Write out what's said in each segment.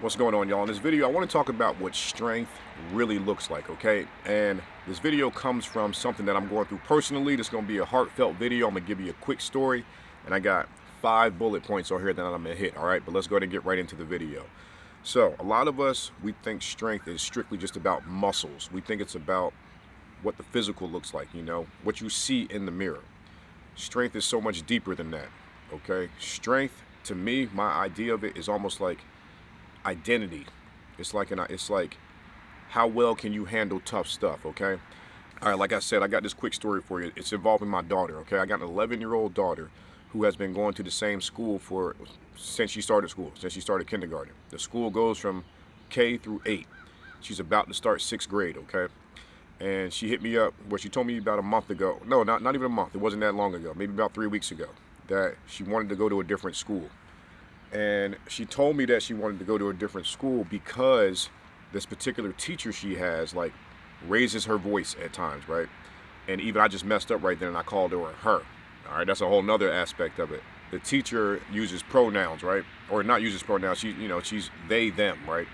What's going on, y'all? In this video, I want to talk about what strength really looks like, okay? And this video comes from something that I'm going through personally. This is going to be a heartfelt video. I'm going to give you a quick story, and I got 5 bullet points on here that I'm going to hit, all right? But let's go ahead and get right into the video. So, a lot of us, we think strength is strictly just about muscles. We think it's about what the physical looks like, what you see in the mirror. Strength is so much deeper than that, okay? Strength, to me, my idea of it is almost like identity. It's like how well can you handle tough stuff, okay? All right, like I said, I got this quick story for you. It's involving my daughter, okay? I got an 11-year-old daughter who has been going to the same school since she started kindergarten. The school goes from K through 8. She's about to start 6th grade, okay? And she hit me up, she told me about a month ago. No, not even a month. It wasn't that long ago. Maybe about 3 weeks ago, that she wanted to go to a different school. And she told me that she wanted to go to a different school because this particular teacher she has, like, raises her voice at times, right? And even I just messed up right there and I called her her. All right, that's a whole nother aspect of it. The teacher uses pronouns, right? Or not uses pronouns, she's they, them, right?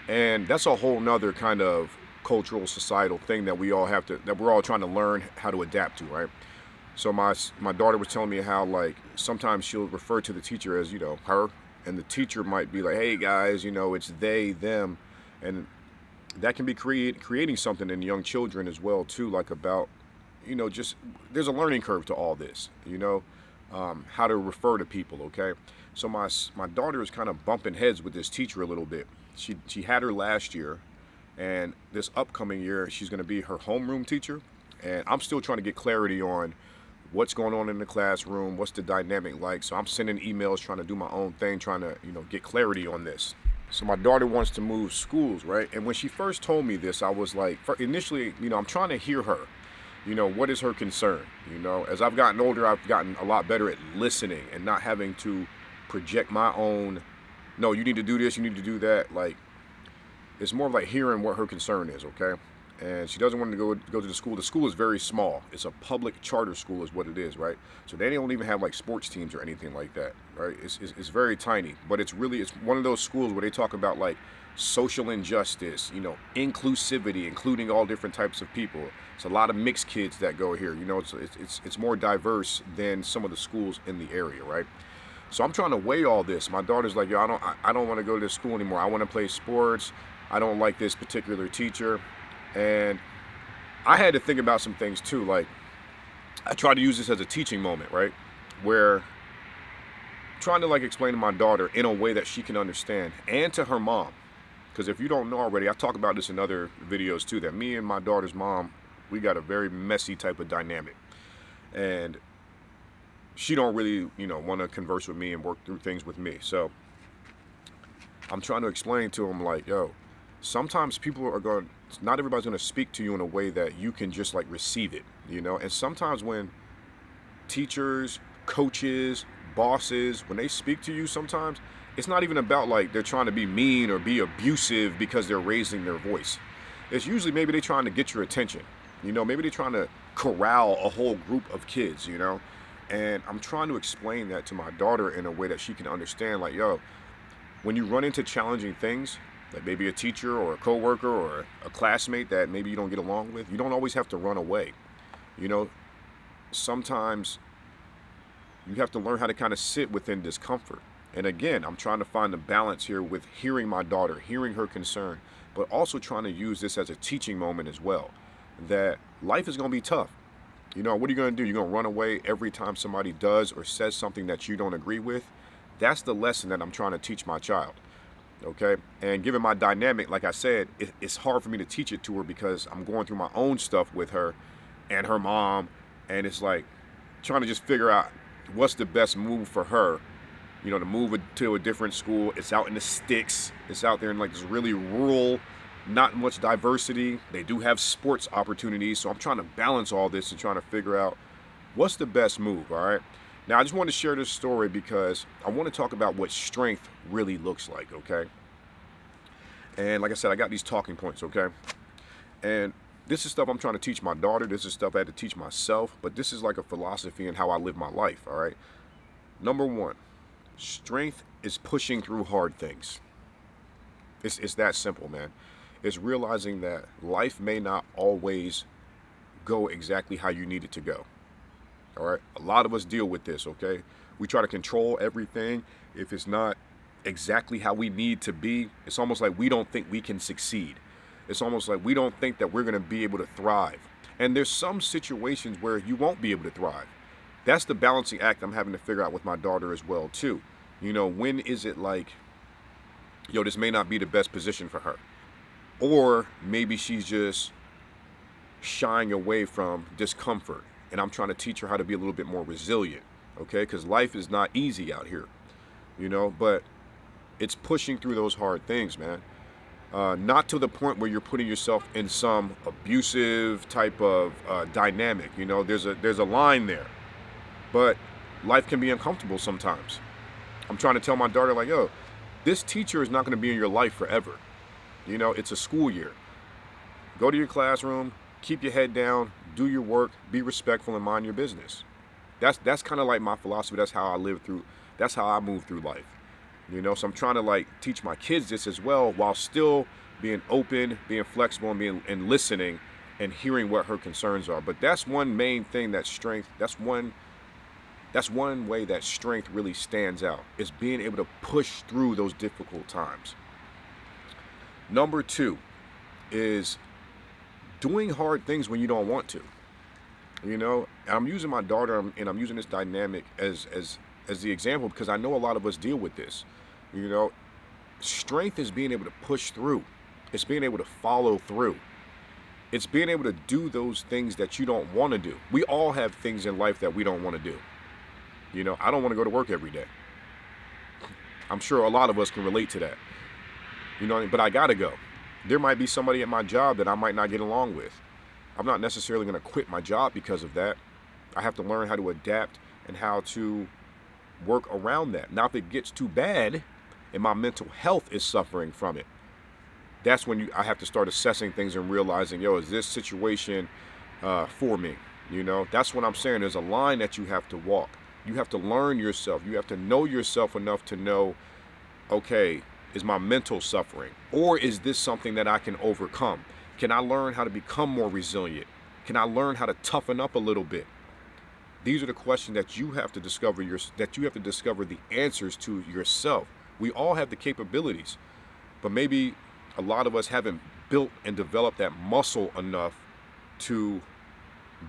And that's a whole nother kind of cultural, societal thing that we're all trying to learn how to adapt to, right? So my daughter was telling me how, like, sometimes she'll refer to the teacher as, her, and the teacher might be like, hey guys, it's they, them, and that can be creating something in young children as well too, like about, just there's a learning curve to all this, how to refer to people, okay? So my daughter is kind of bumping heads with this teacher a little bit. She had her last year, and this upcoming year she's going to be her homeroom teacher, and I'm still trying to get clarity on what's going on in the classroom, what's the dynamic like. So I'm sending emails, trying to do my own thing, trying to, get clarity on this. So my daughter wants to move schools, right? And when she first told me this, I was like, initially, I'm trying to hear her. What is her concern? As I've gotten older, I've gotten a lot better at listening and not having to project my own, no, you need to do this, you need to do that. Like, it's more of like hearing what her concern is, okay? And she doesn't want to go to the school. The school is very small. It's a public charter school is what it is, right? So they don't even have like sports teams or anything like that, right? It's very tiny, but it's one of those schools where they talk about like social injustice, inclusivity, including all different types of people. It's a lot of mixed kids that go here. It's more diverse than some of the schools in the area, right? So I'm trying to weigh all this. My daughter's like, yo, I don't want to go to this school anymore. I want to play sports. I don't like this particular teacher. And I had to think about some things too. Like, I tried to use this as a teaching moment, right? Where trying to like explain to my daughter in a way that she can understand, and to her mom. Because if you don't know already, I talk about this in other videos too, that me and my daughter's mom, we got a very messy type of dynamic. And she don't really, want to converse with me and work through things with me. So I'm trying to explain to them, like, yo, sometimes not everybody's going to speak to you in a way that you can just like receive it, and sometimes when teachers, coaches, bosses, when they speak to you, sometimes it's not even about like they're trying to be mean or be abusive because they're raising their voice. It's usually maybe they're trying to get your attention, maybe they're trying to corral a whole group of kids, and I'm trying to explain that to my daughter in a way that she can understand, like, yo, when you run into challenging things, like maybe a teacher or a coworker or a classmate that maybe you don't get along with, you don't always have to run away. Sometimes you have to learn how to kind of sit within discomfort. And again, I'm trying to find the balance here with hearing my daughter, hearing her concern, but also trying to use this as a teaching moment as well, that life is going to be tough. What are you going to do? You're going to run away every time somebody does or says something that you don't agree with? That's the lesson that I'm trying to teach my child. Okay, and given my dynamic, like I said, it's hard for me to teach it to her because I'm going through my own stuff with her and her mom, and it's like trying to just figure out what's the best move for her, to move to a different school. It's out in the sticks. It's out there in like this really rural, not much diversity. They do have sports opportunities, so I'm trying to balance all this and trying to figure out what's the best move, all right? Now, I just want to share this story because I want to talk about what strength really looks like, okay? And like I said, I got these talking points, okay? And this is stuff I'm trying to teach my daughter. This is stuff I had to teach myself, but this is like a philosophy in how I live my life, all right? Number one, strength is pushing through hard things. It's that simple, man. It's realizing that life may not always go exactly how you need it to go. All right. A lot of us deal with this, okay? We try to control everything. If it's not exactly how we need to be, it's almost like we don't think we can succeed. It's almost like we don't think that we're going to be able to thrive. And there's some situations where you won't be able to thrive. That's the balancing act I'm having to figure out with my daughter as well, too. When is it like, this may not be the best position for her? Or maybe she's just shying away from discomfort. And I'm trying to teach her how to be a little bit more resilient, okay? Because life is not easy out here, but it's pushing through those hard things, man. Not to the point where you're putting yourself in some abusive type of dynamic. There's a line there, but life can be uncomfortable sometimes. I'm trying to tell my daughter, like, yo, this teacher is not going to be in your life forever. It's a school year. Go to your classroom, keep your head down, do your work, be respectful, and mind your business. That's kind of like my philosophy. That's how I live through. That's how I move through life. So I'm trying to teach my kids this as well, while still being open, being flexible, and listening and hearing what her concerns are. But that's one main thing that strength. That's one way that strength really stands out, is being able to push through those difficult times. Number 2 is doing hard things when you don't want to. I'm using my daughter, and I'm using this dynamic as the example, because I know a lot of us deal with this. Strength is being able to push through. It's being able to follow through. It's being able to do those things that you don't want to do. We all have things in life that we don't want to do. I don't want to go to work every day. I'm sure a lot of us can relate to that. But I gotta go. There might be somebody at my job that I might not get along with. I'm not necessarily going to quit my job because of that. I have to learn how to adapt and how to work around that. Now, if it gets too bad and my mental health is suffering from it, that's when I have to start assessing things and realizing, is this situation for me? That's what I'm saying. There's a line that you have to walk. You have to learn yourself. You have to know yourself enough to know, okay, is my mental suffering? Or is this something that I can overcome? Can I learn how to become more resilient? Can I learn how to toughen up a little bit? These are the questions that you have to discover the answers to yourself. We all have the capabilities, but maybe a lot of us haven't built and developed that muscle enough to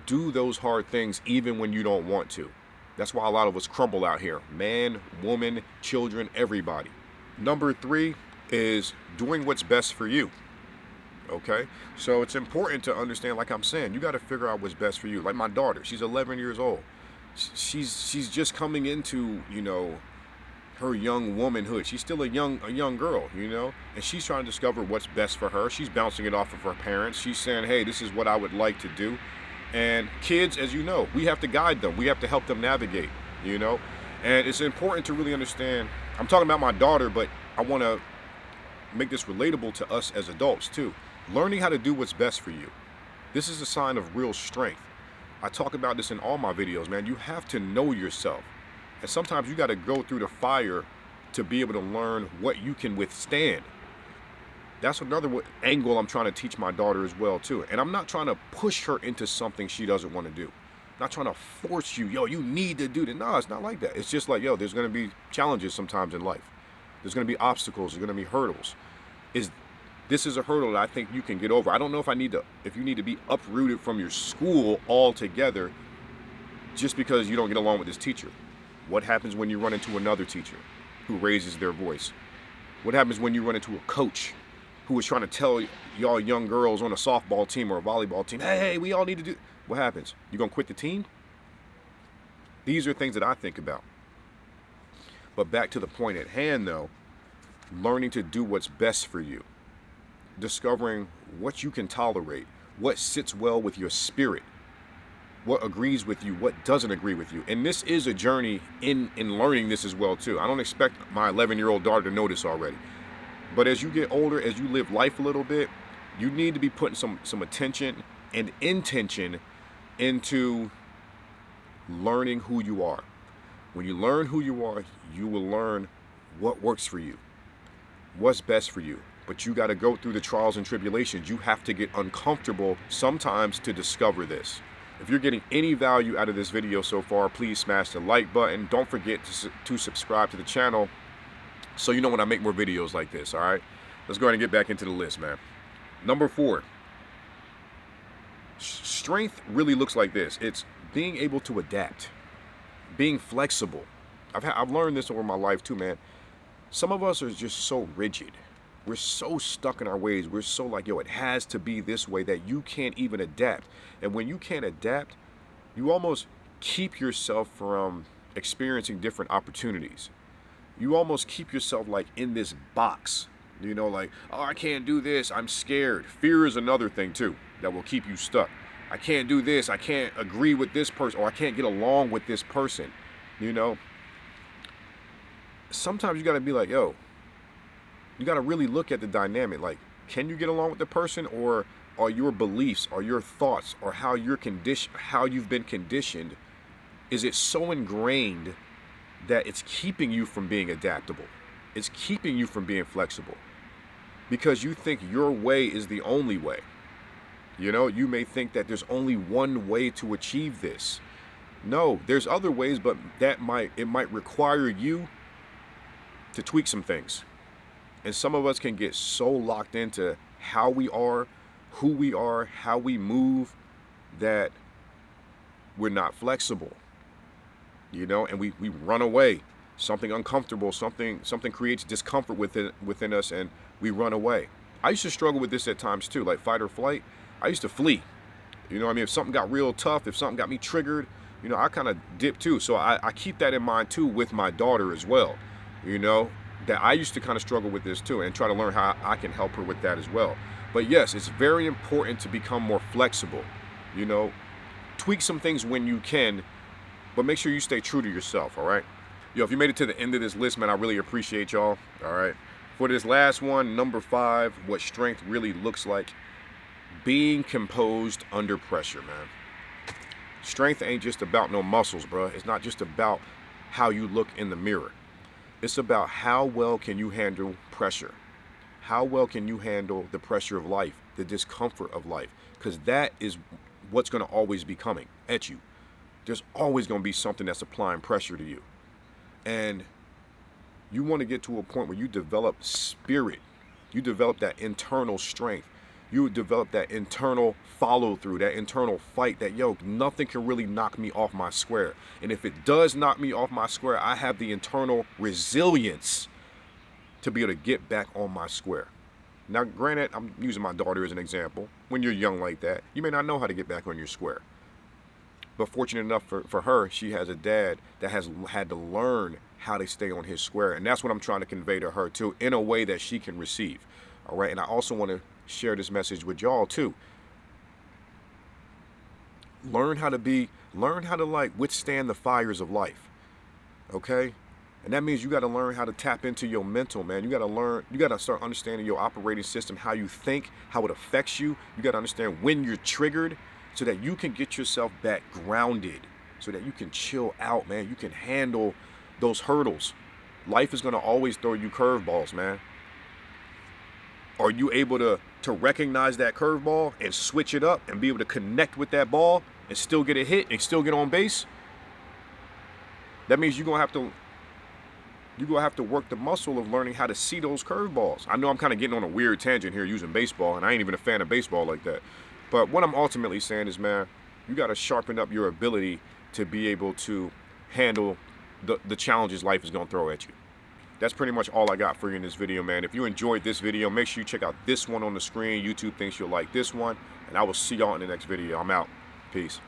do those hard things even when you don't want to. That's why a lot of us crumble out here. Man, woman, children, everybody. Number 3 is doing what's best for you. Okay? So it's important to understand, like I'm saying, you got to figure out what's best for you. Like my daughter, she's 11 years old. She's just coming into, her young womanhood. She's still a young girl, and she's trying to discover what's best for her. She's bouncing it off of her parents. She's saying, hey, this is what I would like to do. And kids, as you know, we have to guide them. We have to help them navigate, and it's important to really understand. I'm talking about my daughter, but I want to make this relatable to us as adults too. Learning how to do what's best for you. This is a sign of real strength. I talk about this in all my videos, man. You have to know yourself. And sometimes you got to go through the fire to be able to learn what you can withstand. That's another angle I'm trying to teach my daughter as well too. And I'm not trying to push her into something she doesn't want to do. I'm not trying to force you, you need to do that. No, it's not like that. It's just like, there's going to be challenges sometimes in life. There's going to be obstacles. There's going to be hurdles. This is a hurdle that I think you can get over. I don't know if you need to be uprooted from your school altogether just because you don't get along with this teacher. What happens when you run into another teacher who raises their voice? What happens when you run into a coach who is trying to tell y'all young girls on a softball team or a volleyball team, hey, we all need to do... What happens? You gonna quit the team? These are things that I think about. But back to the point at hand, though, learning to do what's best for you. Discovering what you can tolerate, what sits well with your spirit, what agrees with you, what doesn't agree with you. And this is a journey in learning this as well, too. I don't expect my 11-year-old daughter to know this already. But as you get older, as you live life a little bit, you need to be putting some attention and intention into learning who you are. When you learn who you are, you will learn what works for you, what's best for you. But you got to go through the trials and tribulations. You have to get uncomfortable sometimes to discover this. If you're getting any value out of this video so far, please smash the like button. Don't forget to subscribe to the channel so you know when I make more videos like this, all right? Let's go ahead and get back into the list, man. Number 4. Strength really looks like this. It's being able to adapt, being flexible. I've learned this over my life too, man. Some of us are just so rigid. We're so stuck in our ways. We're so like, yo, it has to be this way, that you can't even adapt. And when you can't adapt, you almost keep yourself from experiencing different opportunities. You almost keep yourself like in this box, you know, like, oh, I can't do this, I'm scared. Fear is another thing too that will keep you stuck. I can't do this, I can't agree with this person, or I can't get along with this person, you know. Sometimes you got to be like, yo, you got to really look at the dynamic. Like, can you get along with the person, or are your beliefs, or your thoughts, or how you've been conditioned, is it so ingrained that it's keeping you from being adaptable? It's keeping you from being flexible because you think your way is the only way. You know, you may think that there's only one way to achieve this. No, there's other ways, but it might require you to tweak some things. And some of us can get so locked into how we are, who we are, how we move, that we're not flexible. You know, and we run away. Something uncomfortable, something creates discomfort within us, and we run away. I used to struggle with this at times too, like fight or flight. I used to flee. You know what I mean? If something got real tough, if something got me triggered, you know, I kind of dip too. So I keep that in mind too with my daughter as well. You know, that I used to kind of struggle with this too, and try to learn how I can help her with that as well. But yes, it's very important to become more flexible. You know, tweak some things when you can, but make sure you stay true to yourself, all right? Yo, if you made it to the end of this list, man, I really appreciate y'all, all right? For this last one, number 5, what strength really looks like: being composed under pressure, man. Strength ain't just about no muscles, bro. It's not just about how you look in the mirror. It's about how well can you handle pressure. How well can you handle the pressure of life, the discomfort of life? Because that is what's going to always be coming at you. There's always going to be something that's applying pressure to you. And you want to get to a point where you develop spirit. You develop that internal strength. You develop that internal follow through, that internal fight, that, yo, nothing can really knock me off my square. And if it does knock me off my square, I have the internal resilience to be able to get back on my square. Now, granted, I'm using my daughter as an example. When you're young like that, you may not know how to get back on your square. But fortunate enough for her, she has a dad that has had to learn how to stay on his square. And that's what I'm trying to convey to her too, in a way that she can receive. All right. And I also want to share this message with y'all too. Learn how to like withstand the fires of life. Okay. And that means you got to learn how to tap into your mental, man. You got to start understanding your operating system, how you think, how it affects you. You got to understand when you're triggered, so that you can get yourself back grounded, so that you can chill out, man. You can handle those hurdles. Life is going to always throw you curveballs, man. Are you able to recognize that curveball and switch it up and be able to connect with that ball and still get a hit and still get on base? That means you're going to have to work the muscle of learning how to see those curveballs. I know I'm kind of getting on a weird tangent here using baseball, and I ain't even a fan of baseball like that. But what I'm ultimately saying is, man, you got to sharpen up your ability to be able to handle the challenges life is going to throw at you. That's pretty much all I got for you in this video, man. If you enjoyed this video, make sure you check out this one on the screen. YouTube thinks you'll like this one. And I will see y'all in the next video. I'm out. Peace.